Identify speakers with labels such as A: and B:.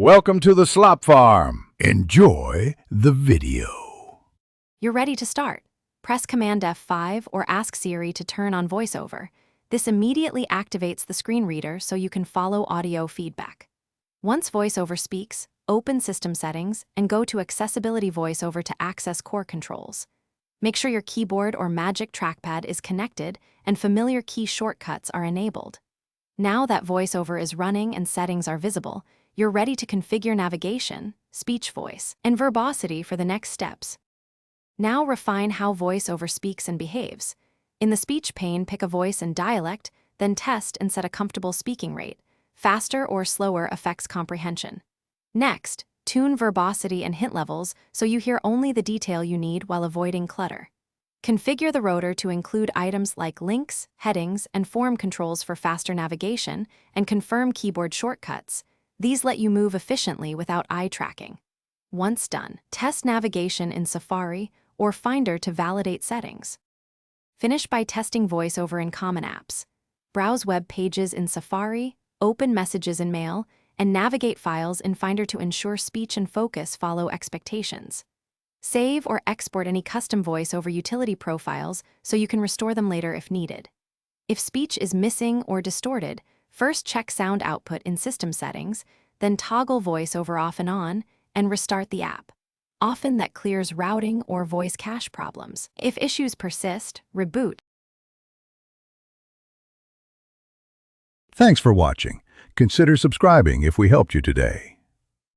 A: Welcome to the Slop Farm. Enjoy the video.
B: You're ready to start. Press Command F5 or ask Siri to turn on Voiceover. This immediately activates the screen reader so you can follow audio feedback. Once Voiceover speaks, open System Settings and go to Accessibility Voiceover to access core controls. Make sure your keyboard or Magic Trackpad is connected and familiar key shortcuts are enabled. Now that Voiceover is running and settings are visible, you're ready to configure navigation, speech voice, and verbosity for the next steps. Now refine how Voiceover speaks and behaves. In the speech pane, pick a voice and dialect, then test and set a comfortable speaking rate. Faster or slower affects comprehension. Next, tune verbosity and hint levels so you hear only the detail you need while avoiding clutter. Configure the rotor to include items like links, headings, and form controls for faster navigation, and confirm keyboard shortcuts. These let you move efficiently without eye tracking. Once done, test navigation in Safari or Finder to validate settings. Finish by testing Voiceover in common apps. Browse web pages in Safari, open messages in Mail, and navigate files in Finder to ensure speech and focus follow expectations. Save or export any custom Voiceover utility profiles so you can restore them later if needed. If speech is missing or distorted, first check sound output in System Settings, then toggle Voiceover off and on, and restart the app. Often that clears routing or voice cache problems. If issues persist, reboot.
A: Thanks for watching. Consider subscribing if we helped you today.